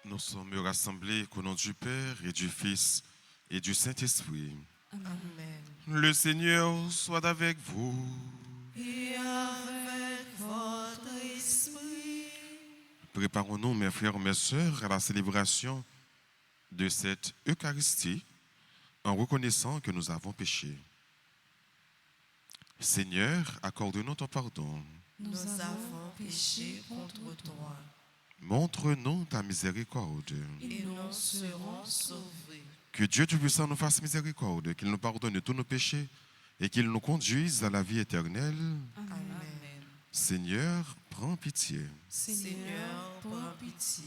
Nous sommes rassemblés au nom du Père et du Fils et du Saint-Esprit. Amen. Le Seigneur soit avec vous. Et avec votre esprit. Préparons-nous, mes frères, mes sœurs, à la célébration de cette Eucharistie en reconnaissant que nous avons péché. Seigneur, accorde-nous ton pardon. Nous avons péché contre toi. Montre-nous ta miséricorde. Et nous serons sauvés. Que Dieu Tout-Puissant nous fasse miséricorde, qu'il nous pardonne tous nos péchés et qu'il nous conduise à la vie éternelle. Amen. Seigneur, prends pitié. Seigneur, prends pitié.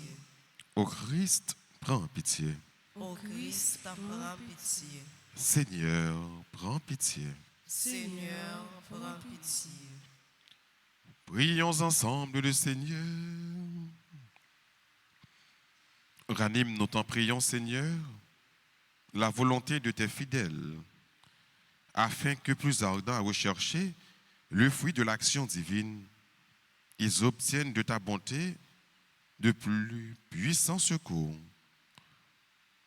Ô Christ, prends pitié. Ô Christ, prends pitié. Seigneur, prends pitié. Seigneur, prends pitié. Prions ensemble le Seigneur. Ranime, nous t'en prions, Seigneur, la volonté de tes fidèles, afin que, plus ardents à rechercher le fruit de l'action divine, ils obtiennent de ta bonté de plus puissants secours.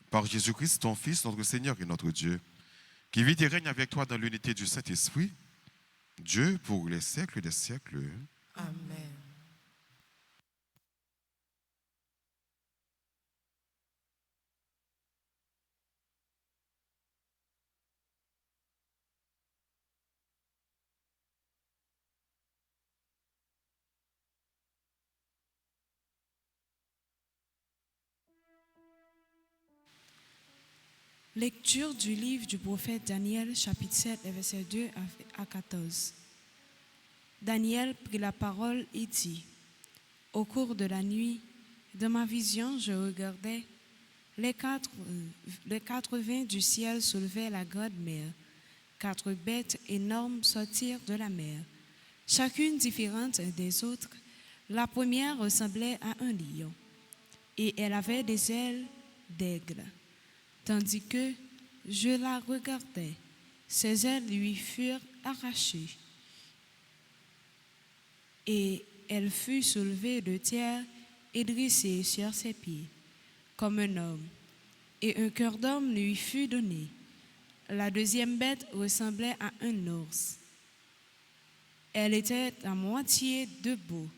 Par Jésus-Christ, ton Fils, notre Seigneur et notre Dieu, qui vit et règne avec toi dans l'unité du Saint-Esprit, Dieu pour les siècles des siècles. Amen. Lecture du livre du prophète Daniel, chapitre 7, versets 2 à 14. Daniel prit la parole et dit, « Au cours de la nuit, dans ma vision, je regardais, les quatre vents du ciel soulevaient la grande mer. 4 bêtes énormes sortirent de la mer, chacune différente des autres. La première ressemblait à un lion, et elle avait des ailes d'aigle. Tandis que je la regardais, ses ailes lui furent arrachées, et elle fut soulevée de terre et dressée sur ses pieds, comme un homme, et un cœur d'homme lui fut donné. La deuxième bête ressemblait à un ours. Elle était à moitié debout,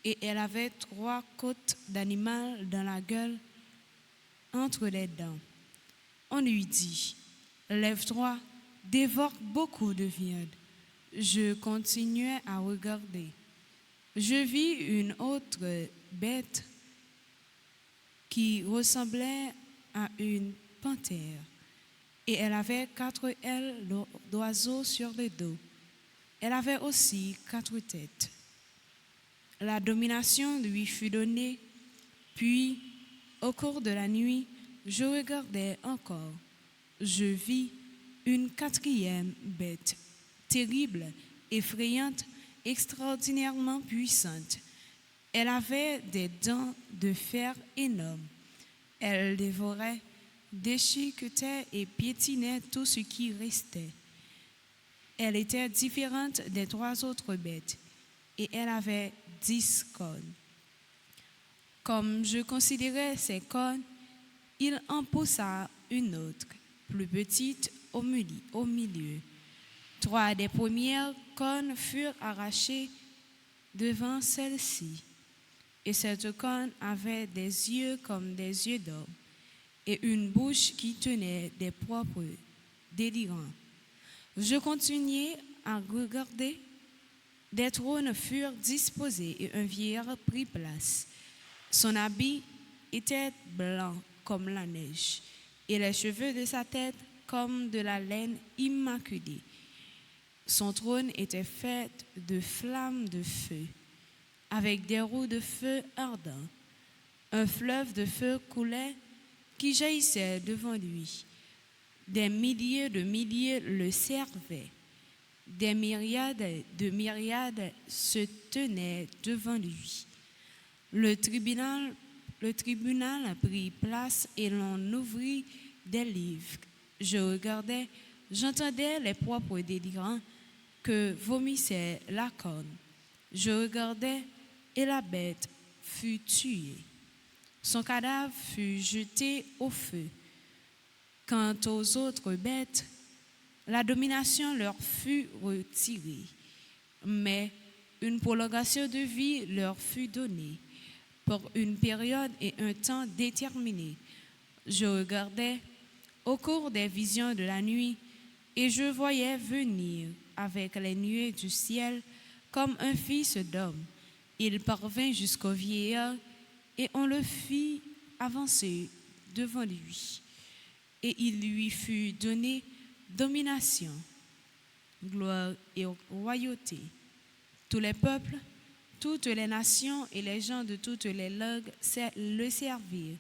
et elle avait 3 côtes d'animal dans la gueule, entre les dents. On lui dit, lève-toi, dévore beaucoup de viande. Je continuais à regarder. Je vis une autre bête qui ressemblait à une panthère, et elle avait 4 ailes d'oiseau sur le dos. Elle avait aussi 4 têtes. La domination lui fut donnée, puis, au cours de la nuit, je regardais encore. Je vis une 4e bête, terrible, effrayante, extraordinairement puissante. Elle avait des dents de fer énormes. Elle dévorait, déchiquetait et piétinait tout ce qui restait. Elle était différente des 3 autres bêtes, et elle avait 10 cornes. Comme je considérais ces cornes, il en poussa une autre, plus petite, au milieu. 3 des premières cornes furent arrachées devant celle-ci, et cette corne avait des yeux comme des yeux d'homme, et une bouche qui tenait des propres délirants. Je continuai à regarder. Des trônes furent disposés et un vieillard prit place. Son habit était blanc comme la neige, et les cheveux de sa tête comme de la laine immaculée. Son trône était fait de flammes de feu, avec des roues de feu ardents. Un fleuve de feu coulait qui jaillissait devant lui. Des milliers de milliers le servaient. Des myriades de myriades se tenaient devant lui. Le tribunal prit place et l'on ouvrit des livres. Je regardais, j'entendais les propres délirants que vomissait la corne. Je regardais et la bête fut tuée. Son cadavre fut jeté au feu. Quant aux autres bêtes, la domination leur fut retirée, mais une prolongation de vie leur fut donnée pour une période et un temps déterminés. Je regardais au cours des visions de la nuit et je voyais venir avec les nuées du ciel comme un fils d'homme. Il parvint jusqu'au vieillard et on le fit avancer devant lui. Et il lui fut donné domination, gloire et royauté. Tous les peuples, toutes les nations et les gens de toutes les langues le servirent.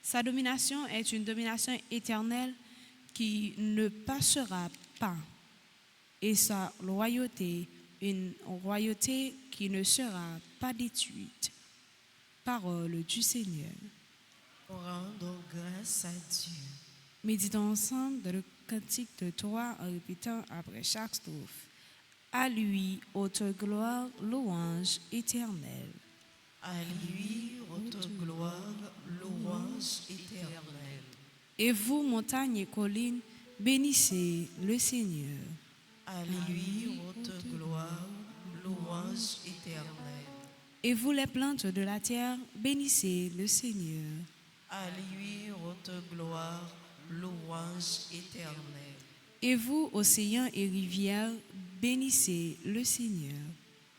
Sa domination est une domination éternelle qui ne passera pas, et sa royauté, une royauté qui ne sera pas détruite. Parole du Seigneur. Rendons grâce à Dieu. Méditons ensemble dans le cantique de 3 en répétant après chaque strophe. À lui, haute gloire, louange éternelle. À lui, haute gloire, louange éternelle. Et vous, montagnes et collines, bénissez le Seigneur. À lui, haute gloire, louange éternelle. Et vous, les plantes de la terre, bénissez le Seigneur. À lui, haute gloire, louange éternelle. Et vous, océans et rivières, bénissez le Seigneur.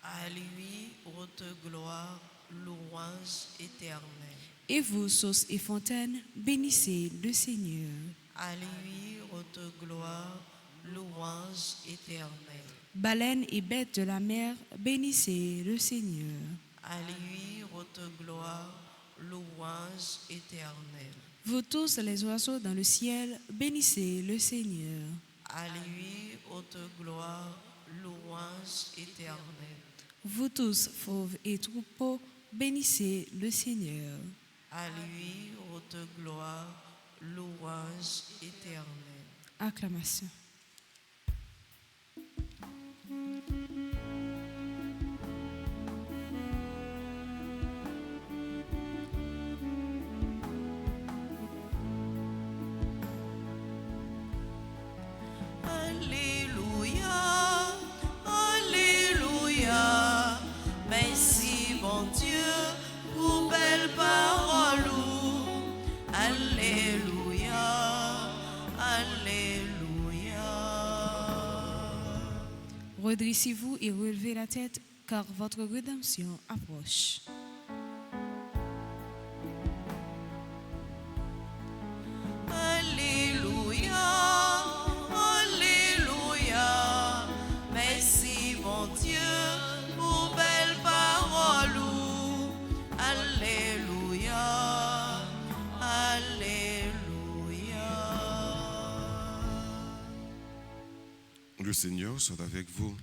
À lui, haute gloire, louange éternelle. Et vous, sources et fontaines, bénissez le Seigneur. À lui, haute gloire, louange éternelle. Baleines et bêtes de la mer, bénissez le Seigneur. À lui, haute gloire, louange éternelle. Vous tous les oiseaux dans le ciel, bénissez le Seigneur. À lui, haute gloire, louange éternelle. Vous tous, fauves et troupeaux, bénissez le Seigneur. À lui, haute gloire, louange éternelle. Acclamation. Alléluia, Alléluia. Merci bon Dieu pour belle parole. Alléluia, Redressez-vous et relevez la tête, car votre rédemption approche. Alléluia, Alléluia. Merci mon Dieu pour belle parole. Alléluia, Alléluia. Le Seigneur soit avec vous.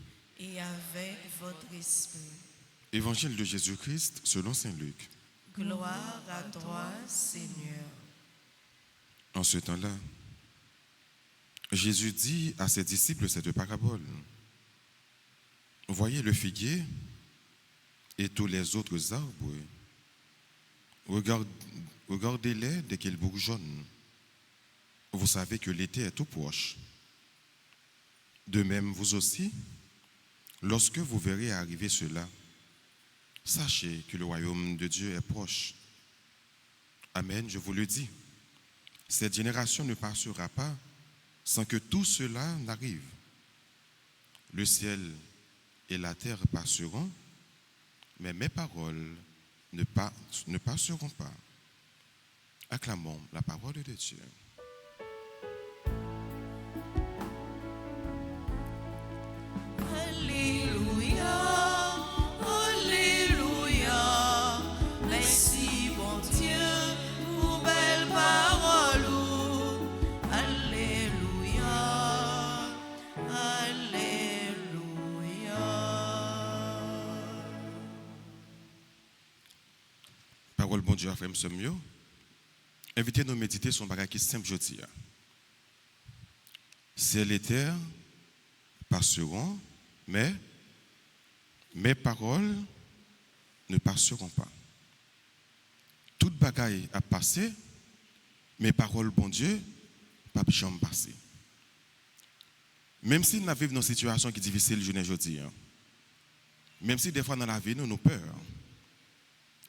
Et avec votre esprit. Évangile de Jésus-Christ selon saint Luc. Gloire à toi, Seigneur. En ce temps-là, Jésus dit à ses disciples cette parabole. Voyez le figuier et tous les autres arbres. Regardez-les dès qu'ils bourgeonnent. Vous savez que l'été est tout proche. De même, vous aussi, lorsque vous verrez arriver cela, sachez que le royaume de Dieu est proche. Amen, je vous le dis. Cette génération ne passera pas sans que tout cela n'arrive. Le ciel et la terre passeront, mais mes paroles ne passeront pas. Acclamons la parole de Dieu. Alléluia, Alléluia. Merci mon Dieu pour belle parole. Alléluia, Alléluia. Parole bon Dieu, frère, m'se mieux. Invitez-nous à méditer sur un bagage qui est simple jeudi. Ciel et terre passeront, mais mes paroles ne passeront pas. Toute bagaille a passé, mes paroles, bon Dieu, pas jamais passer. Même si nous vivons dans une situation qui est difficile, je ne dis, même si des fois dans la vie, nous avons peur,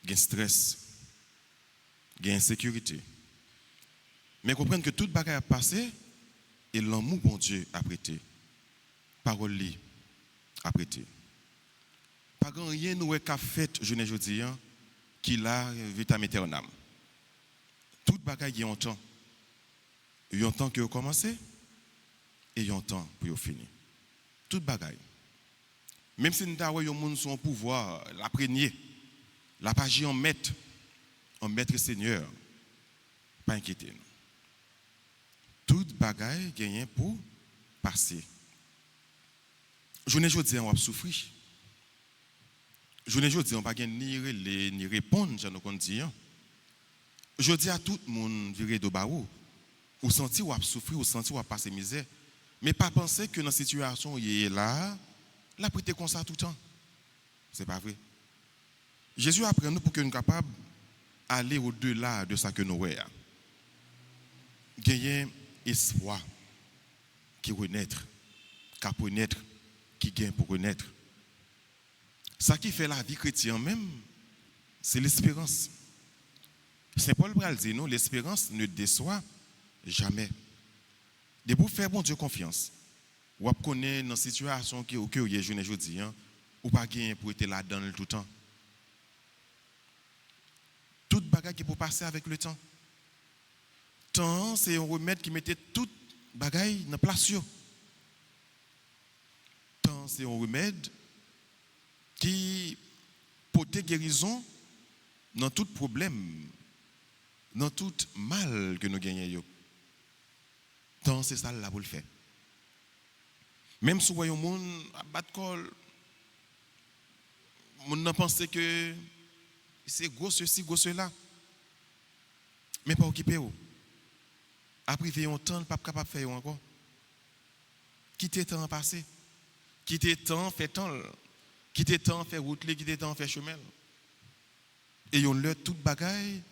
il y a stress, il y a insécurité. Mais comprendre que toute bagaille a passé et l'amour, bon Dieu, a prêté. Parole li a prêté. Pas grand rien nous qu'a fait, je ne dis, qui l'a vitamine éternelle. Toute bagaille y a un temps. Il y a un temps que vous commencez et il y a un temps pour vous finir. Toute bagaille. Même si nous avons un monde son pouvoir, la prégner, la page en maître Seigneur, pas inquiétez-nous. Toute bagaille gagne pour passer. Je ne dis on va souffrir. Je ne dis on va pas ni répondre, je ne dis. Je dis à tout le monde virer de bas ou senti ou souffrir ou senti ou passer misère, mais pas penser que dans la situation où il est là, la prêter comme ça tout le temps. C'est pas vrai. Jésus apprend nous pour que nous soyons capables d'aller au-delà de ça que nous voyons. Gagner espoir qui renaître, qui gagne pour renaître. Ça qui fait la vie chrétienne même, c'est l'espérance. Saint Paul pral dit nous, l'espérance ne déçoit jamais. De pour faire bon Dieu confiance. Ou connaître dans situation qui est aujourd'hui, ou pas gagner pour être là dans tout le temps. Toute bagarre qui peut passer avec le temps. Temps, c'est un remède qui mettait toute bagaille dans place. Temps, c'est un remède qui porte guérison dans tout problème, dans tout mal que nous gagnons. Temps, c'est ça là pour le faire. Même si vous voyez un monde à battre col, on n'a pensé que c'est gros ceci, gros cela. Mais pas occupé. Après, il y a un temps, pas capable de faire encore. Quitter le temps passé. Quitter le temps, fait temps. Quitter le temps, faire route, quitter le temps, faire chemin. Et on leur toute bagaille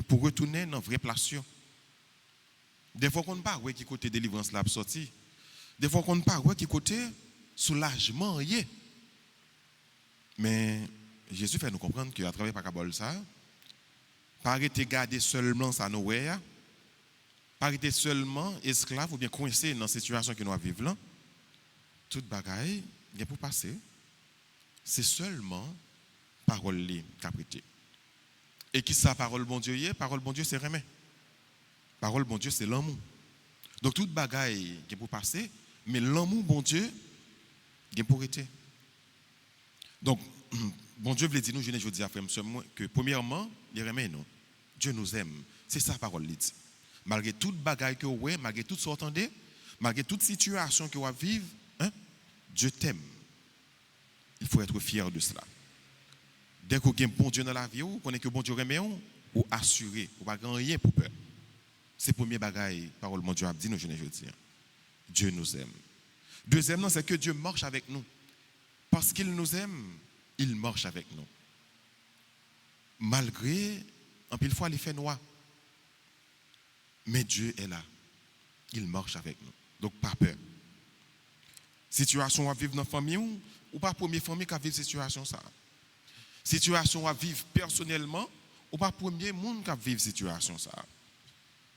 pour retourner dans la vraie place. Des fois, on ne parle pas qui côté délivrance là sorti. Des fois, on ne parle pas qui côté soulagement. Mais Jésus fait nous comprendre qu'à travers parabole ça, pas arrêter garder seulement ça nous pas arrêter seulement esclave ou bien coincé dans la situation que nous vivons là, toute bagaille il y a pour passer, c'est seulement parole qui a prêté. Et qui ça parole bon Dieu est? Parole bon Dieu c'est remet. Parole bon Dieu c'est l'amour. Donc toute bagaille qui est pour passer, mais l'amour bon Dieu qui est pour être. Donc bon Dieu veut dire nous, je dis à frère que premièrement, il remet nous. Dieu nous aime. C'est ça parole dit. Malgré toute bagaille que vous avez, malgré tout ce que vous entendez, malgré toute situation que vous vivez, hein, Dieu t'aime. Il faut être fier de cela. Dès que vous avez un bon Dieu dans la vie, vous connaissez que bon Dieu remet, vous assurez, vous n'avez rien pour peur. C'est le premier bagaille, parole mon Dieu a dit, nous, je dis. Dieu nous aime. Deuxièmement, c'est que Dieu marche avec nous. Parce qu'il nous aime, il marche avec nous. Malgré, en pile fois, il fait noir. Mais Dieu est là. Il marche avec nous. Donc, pas peur. Situation à vivre dans la famille, ou pas la première famille qui a vécu cette situation. Situation à vivre personnellement, ou pas le premier monde qui a vécu cette situation.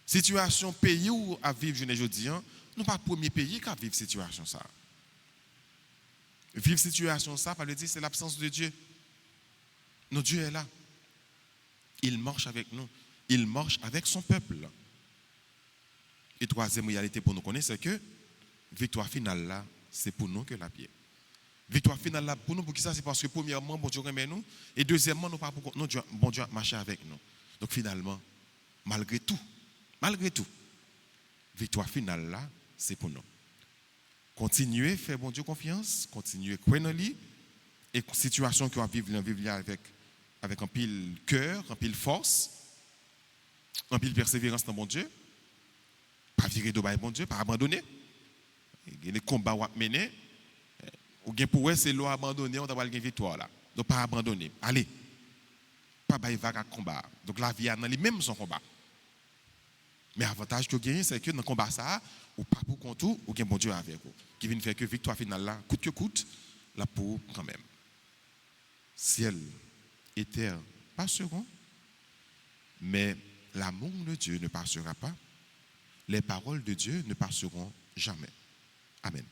Situation pays où à vivre, je ne dis pas, nous pas le premier pays qui a vécu cette situation. Vivre cette situation, ça, par le dire, c'est l'absence de Dieu. Notre Dieu est là. Il marche avec nous. Il marche avec son peuple. Et troisième réalité pour nous connaître, c'est que victoire finale là, c'est pour nous que la pierre. Victoire finale là, pour nous, pour qui ça? C'est parce que premièrement, bon Dieu remet nous. Et deuxièmement, nous pas pour nous, bon Dieu marche avec nous. Donc finalement, malgré tout, victoire finale là, c'est pour nous. Continuez, faire bon Dieu confiance, continuez, croire en lui, et situation qu'on va vivre avec un pile cœur, un pile force, un pile persévérance dans bon Dieu, pas virer de bon Dieu, pas abandonner. Les combats à mener, ou bien pour eux, c'est l'eau abandonner, on doit avoir une victoire là. Donc pas abandonner. Allez, pas vague à combat. Donc la vie a dans les mêmes son combat. Mais l'avantage que vous gagnez, c'est que dans le combat, ça, ou pas pour compte, ou bien bon Dieu avec vous. Qui vient faire que victoire finale là, coûte que coûte, la pour quand même. Ciel et terre passeront, mais l'amour de Dieu ne passera pas. Les paroles de Dieu ne passeront jamais. Amen.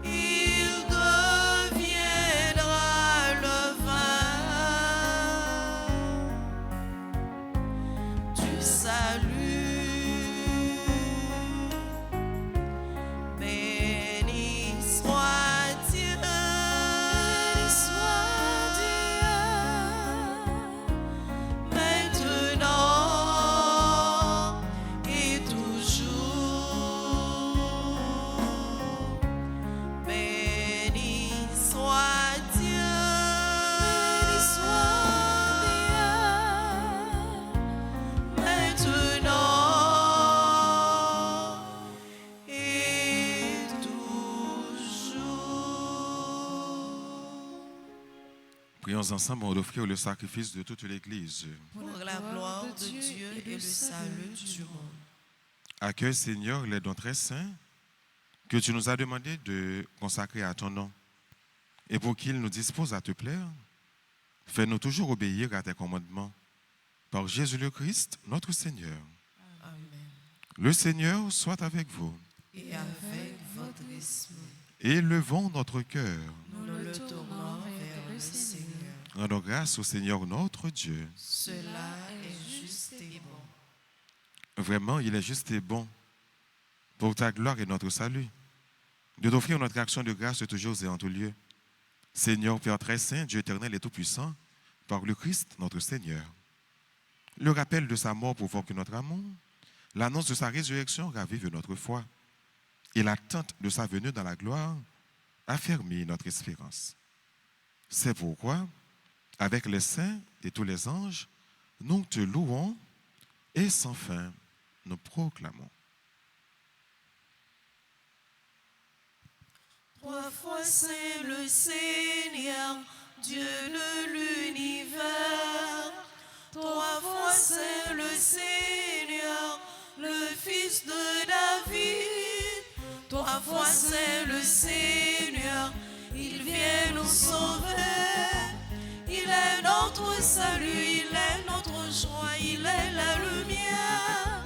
Il deviendra le Prions ensemble en offrir le sacrifice de toute l'Église. pour la gloire de Dieu et le salut du monde. Accueille, Seigneur, les dons très saints que tu nous as demandé de consacrer à ton nom. Et pour qu'ils nous disposent à te plaire, fais-nous toujours obéir à tes commandements. Par Jésus le Christ, notre Seigneur. Amen. Le Seigneur soit avec vous. Et avec votre esprit, Élevons notre cœur. nous le tournons vers le Seigneur. Rendons grâce au Seigneur notre Dieu. Cela est juste et bon. Vraiment, il est juste et bon, pour ta gloire et notre salut, de t'offrir notre action de grâce toujours et en tout lieu. Seigneur, Père très saint, Dieu éternel et tout-puissant, par le Christ notre Seigneur. Le rappel de sa mort provoque notre amour, l'annonce de sa résurrection ravive notre foi, et l'attente de sa venue dans la gloire affermit notre espérance. C'est pourquoi, avec les saints et tous les anges, nous te louons et sans fin nous proclamons. Trois fois saint le Seigneur, Dieu de l'univers. Trois fois saint le Seigneur, le Fils de David. Trois fois saint le Seigneur, il vient nous sauver. Il est notre salut, il est notre joie, il est la lumière.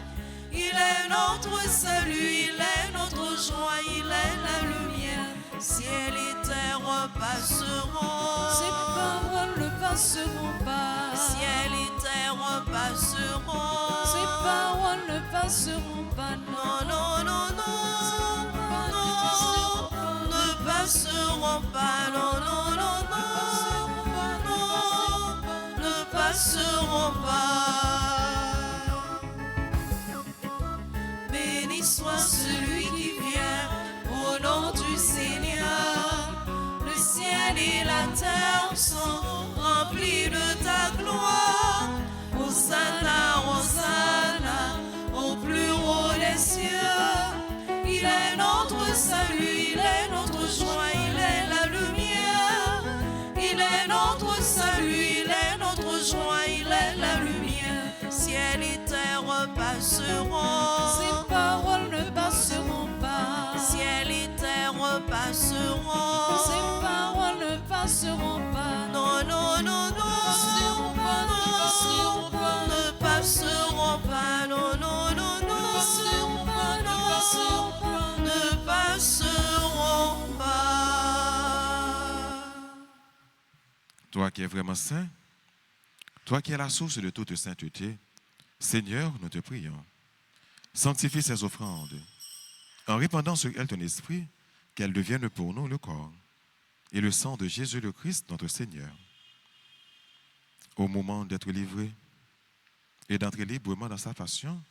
Il est notre salut, il est notre joie, il est la lumière. Ciel et terre passeront, Ces paroles ne passeront pas. ciel et terre passeront. Ces paroles ne passeront pas. Non, non, non, non, non, ne passeront pas. Non, non, non, non, non, ne passeront pas. Béni soit celui qui vient au nom du Seigneur. Le ciel et la terre sont remplis de ta gloire. Hosanna, Hosanna, au plus haut des cieux. Il est notre salut, il est notre joie, il est la lumière. Il est notre salut, il est notre joie, il est la lumière. Ciel et terre passeront. Ces paroles ne passeront pas. Ciel et terre passeront. Ces paroles ne passeront pas. Non, non, non, non, passeront pas, ne passeront pas. ne passeront pas. Non, non, non, non, passeront pas, ne passeront pas. ne passeront pas. Toi qui es vraiment saint, toi qui es la source de toute sainteté, Seigneur, nous te prions. Sanctifie ces offrandes, en répandant sur elles ton esprit, qu'elles deviennent pour nous le corps et le sang de Jésus le Christ, notre Seigneur. Au moment d'être livré et d'entrer librement dans sa passion,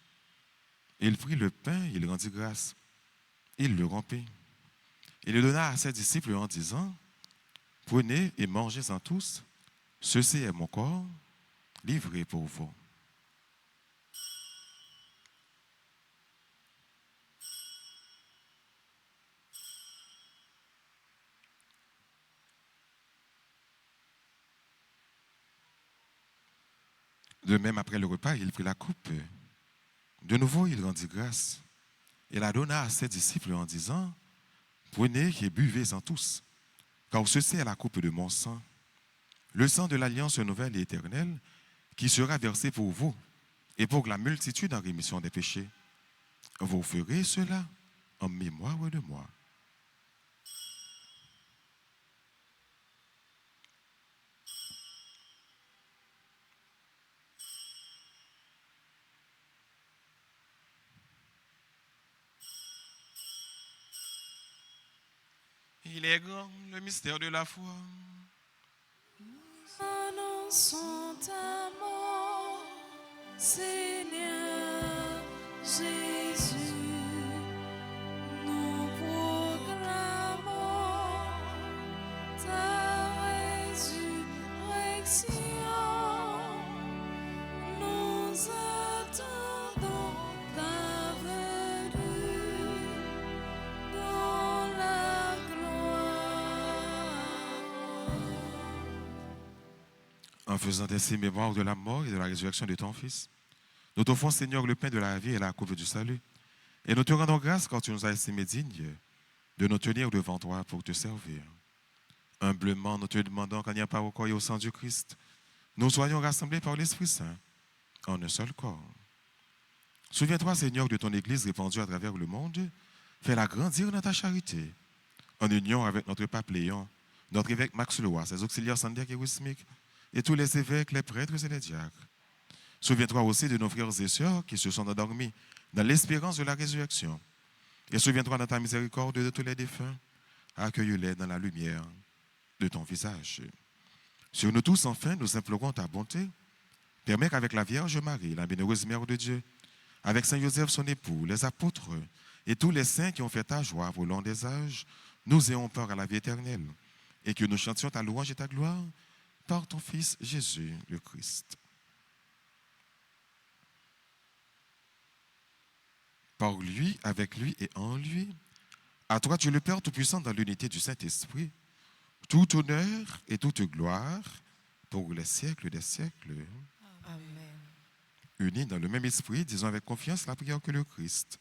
il prit le pain, il rendit grâce, il le rompit, il le donna à ses disciples en disant, « Prenez et mangez-en tous, ceci est mon corps, livré pour vous. » De même, après le repas, il prit la coupe. De nouveau, il rendit grâce et la donna à ses disciples en disant, « Prenez et buvez-en tous, car ceci est la coupe de mon sang, le sang de l'alliance nouvelle et éternelle, qui sera versé pour vous et pour la multitude en rémission des péchés. Vous ferez cela en mémoire de moi. » Il est grand, le mystère de la foi. Annonçons ta mort, Seigneur Jésus. Nous proclamons ta résurrection. Nous attendons ta venue dans la gloire. En faisant ainsi mémoire de la mort et de la résurrection de ton Fils, nous t'offrons, Seigneur, le pain de la vie et la coupe du salut. Et nous te rendons grâce quand tu nous as estimés dignes de nous tenir devant toi pour te servir. Humblement, nous te demandons qu'en y a pas au corps et au sang du Christ, nous soyons rassemblés par l'Esprit Saint en un seul corps. Souviens-toi, Seigneur, de ton Église répandue à travers le monde. Fais-la grandir dans ta charité, en union avec notre pape Léon, notre évêque Max Leroy, ses auxiliaires Sander et Wismic, et tous les évêques, les prêtres et les diacres. Souviens-toi aussi de nos frères et sœurs qui se sont endormis dans l'espérance de la résurrection. Et souviens-toi dans ta miséricorde de tous les défunts. Accueille-les dans la lumière de ton visage. Sur nous tous, enfin, nous implorons ta bonté. Permets qu'avec la Vierge Marie, la bienheureuse Mère de Dieu, avec Saint Joseph, son époux, les apôtres et tous les saints qui ont fait ta joie au long des âges, nous ayons part à la vie éternelle et que nous chantions ta louange et ta gloire par ton Fils Jésus le Christ. Par lui, avec lui et en lui, à toi Dieu le Père Tout-Puissant dans l'unité du Saint-Esprit, tout honneur et toute gloire pour les siècles des siècles. Amen. Unis dans le même esprit, disons avec confiance la prière que le Christ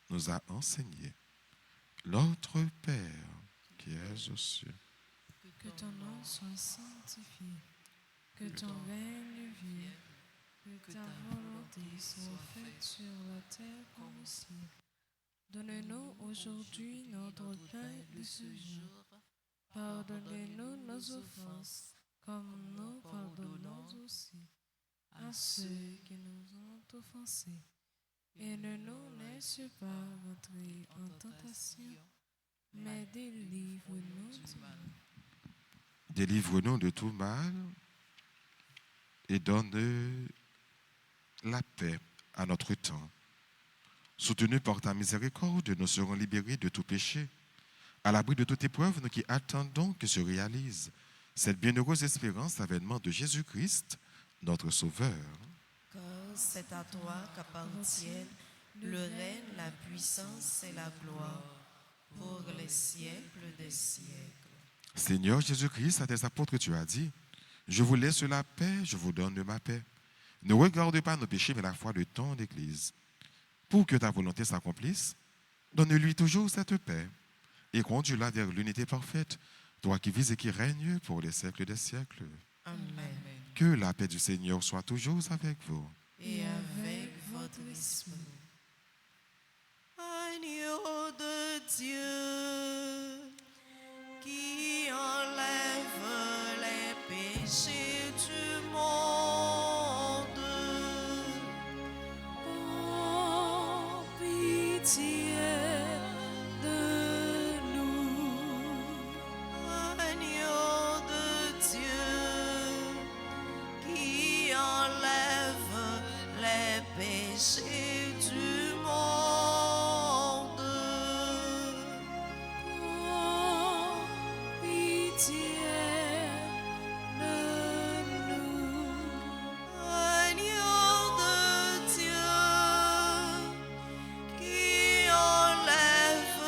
nous a enseignée. Notre Père qui es aux cieux, Que ton nom soit sanctifié, que ton règne vienne, que ta volonté soit faite sur la terre comme au ciel. Donne-nous aujourd'hui notre pain de ce jour. Pardonnez-nous nos offenses, comme nous pardonnons aussi à ceux qui nous ont offensés. Et ne nous laisse pas entrer en tentation, mais délivre-nous du mal. délivre-nous de tout mal et donne la paix à notre temps. Soutenus par ta miséricorde, nous serons libérés de tout péché. À l'abri de toute épreuve, nous qui attendons que se réalise cette bienheureuse espérance, l'avènement de Jésus-Christ, notre Sauveur. Car c'est à toi qu'appartiennent le règne, la puissance et la gloire pour les siècles des siècles. Seigneur Jésus-Christ, à tes apôtres, tu as dit, je vous laisse la paix, je vous donne ma paix. Ne regarde pas nos péchés, mais la foi de ton Église. Pour que ta volonté s'accomplisse, donne-lui toujours cette paix et conduis-la vers l'unité parfaite, toi qui vis et qui règnes pour les siècles des siècles. Amen. Que la paix du Seigneur soit toujours avec vous. Et avec votre esprit. Agneau de Dieu, qui enlève les péchés du monde, Oh, pitié de nous. agneau de Dieu, qui enlève les péchés du monde. Oh, pitié de nous. Agneau de Dieu, qui enlève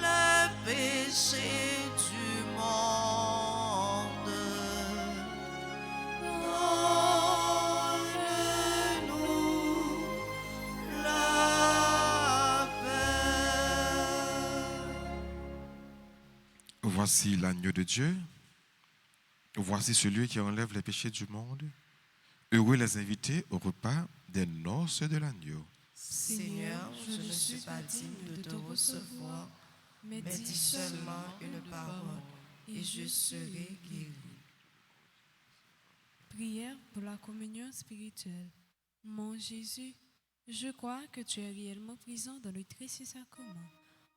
le péché du monde, donne-nous la paix. Voici l'agneau de Dieu. Voici celui qui enlève les péchés du monde. Heureux les invités au repas des noces de l'agneau. Seigneur, je ne suis pas digne de te recevoir, mais mais dis seulement une parole, et je serai guéri. Prière pour la communion spirituelle. Mon Jésus, je crois que tu es réellement présent dans le très sacrement.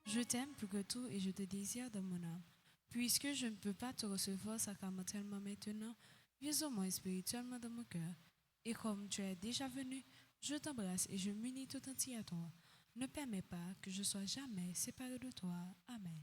Je t'aime plus que tout et je te désire dans mon âme. Puisque je ne peux pas te recevoir sacramentellement maintenant, viens au moins spirituellement dans mon cœur. Et comme tu es déjà venu, je t'embrasse et je m'unis tout entier à toi. Ne permets pas que je sois jamais séparé de toi. Amen.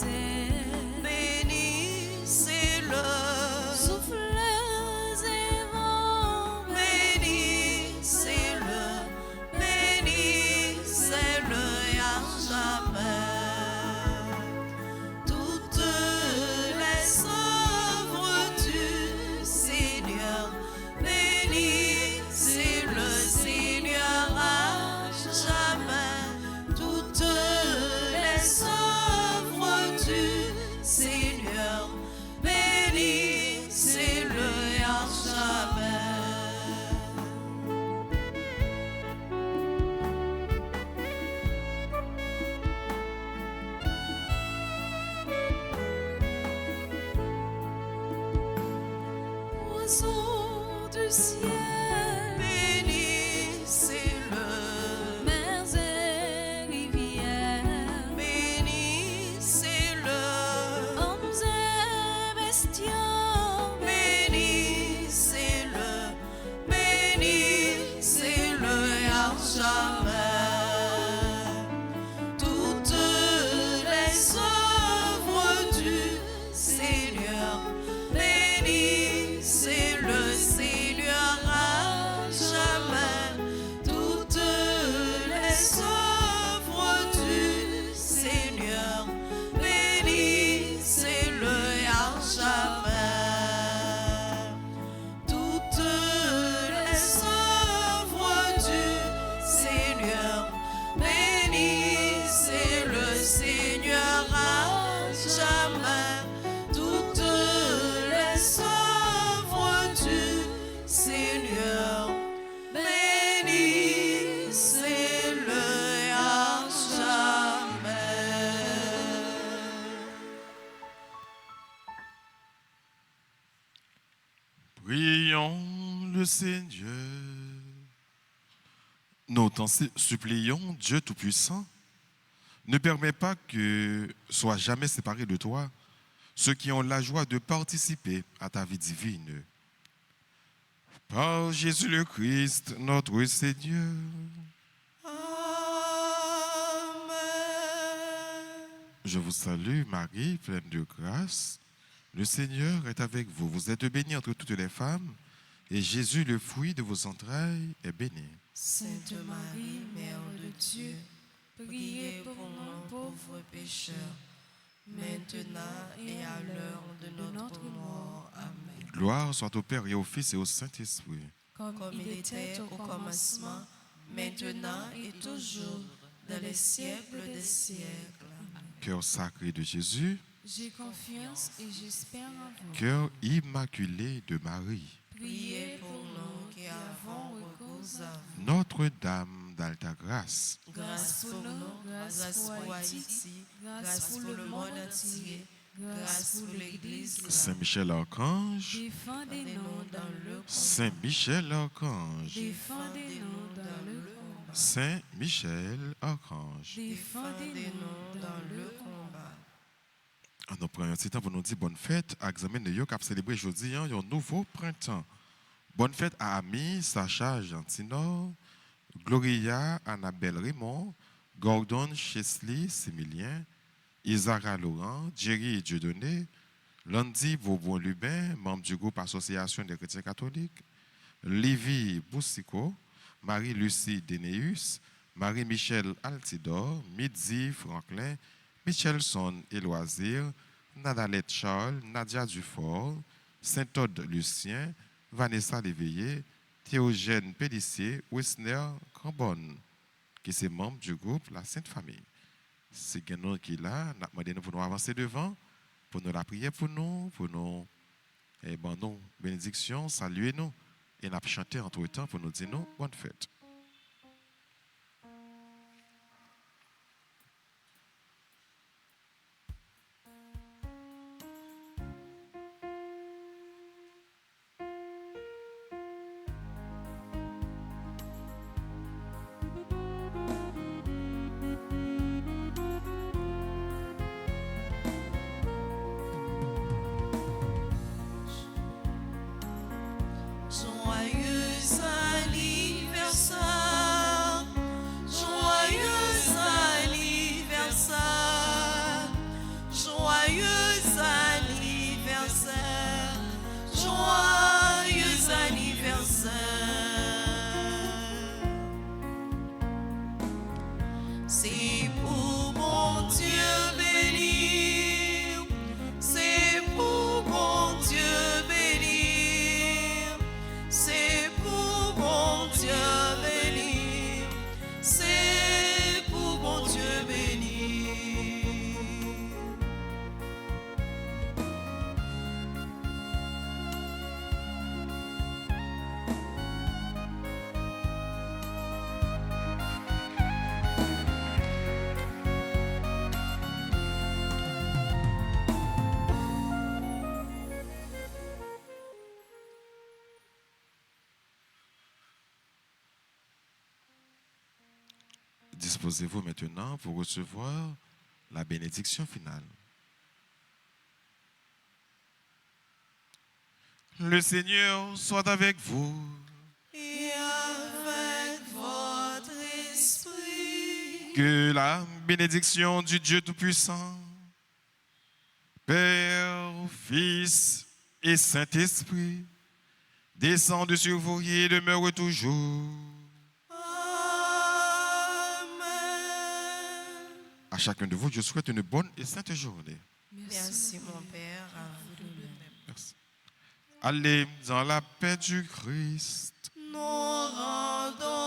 ailes. Bénissez-le. Souffles et vents, Bénissez-le. Bénissez-le à jamais. Toutes les œuvres du Seigneur, bénissez le Seigneur à jamais. Toutes les œuvres du Seigneur, bénissez-le à jamais. oiseaux du ciel, Bénissez-le. mers et rivières, Bénissez-le. hommes et bestiaux, Bénissez-le. Bénissez-le à jamais. Toutes les œuvres du Seigneur, bénissez le Seigneur à jamais. Toutes les œuvres du Seigneur, bénissez-le à jamais. Toutes les œuvres du Seigneur, bénissez le Seigneur à jamais. Toutes les œuvres du Seigneur, bénissez-le à jamais. Prions le Seigneur. Nous t'en supplions, Dieu Tout-Puissant, ne permets pas que soient jamais séparés de toi ceux qui ont la joie de participer à ta vie divine. Par Jésus le Christ, notre Seigneur. Amen. Je vous salue, Marie, pleine de grâce. Le Seigneur est avec vous. Vous êtes bénie entre toutes les femmes, et Jésus, le fruit de vos entrailles, est béni. Sainte Marie, Mère de Dieu, priez pour nous pauvres pécheurs, maintenant et à l'heure de notre mort. Amen. Gloire soit au Père et au Fils et au Saint-Esprit. Comme il était au commencement, maintenant et toujours, dans les siècles des siècles. Cœur sacré de Jésus, j'ai confiance et j'espère en vous. cœur immaculé de Marie, Priez pour nous qui avons recours à vous. Notre-Dame d'Alta Grâce, Grâce pour nous, grâce pour Haïti, grâce pour le monde entier, grâce pour l'Église. Saint-Michel Archange, Défendez-nous dans le Saint-Michel Archange, Défendez-nous dans le combat. Saint-Michel Archange. Défendez-nous dans le combat. Nous prenons un petit temps pour nous dire bonne fête à Examen de Yo qui a célébré aujourd'hui un nouveau printemps. Bonne fête à Ami, Sacha, Gentinor, Gloria, Annabelle Raymond, Gordon, Chesley, Similien, Isara Laurent, Jerry Dieudonné, Landy Vaubon-Lubin, membre du groupe Association des chrétiens catholiques, Lévi Boussico, Marie-Lucie Dénéus, Marie-Michel Altidor, Midzi Franklin, Michelson et Loisir, Nadalette Charles, Nadia Dufort, Saint-Aude Lucien, Vanessa Léveillé, Théogène Pellissier, Wissner Cambonne, qui sont membres du groupe La Sainte Famille. C'est quelqu'un qui est là, nous demandons pour nous avancer devant, pour nous la prier pour nous bénédiction, saluer nous, et nous chanter entre temps pour nous dire nous, bonne fête. Joyeux anniversaire. Disposez-vous maintenant pour recevoir la bénédiction finale. Le Seigneur soit avec vous. Et avec votre esprit. Que la bénédiction du Dieu Tout-Puissant, Père, Fils et Saint-Esprit, descende sur vous et demeure toujours. Amen. À chacun de vous, je souhaite une bonne et sainte journée. Merci mon Père. À vous de même. Merci. Allez dans la paix du Christ. Nous rendons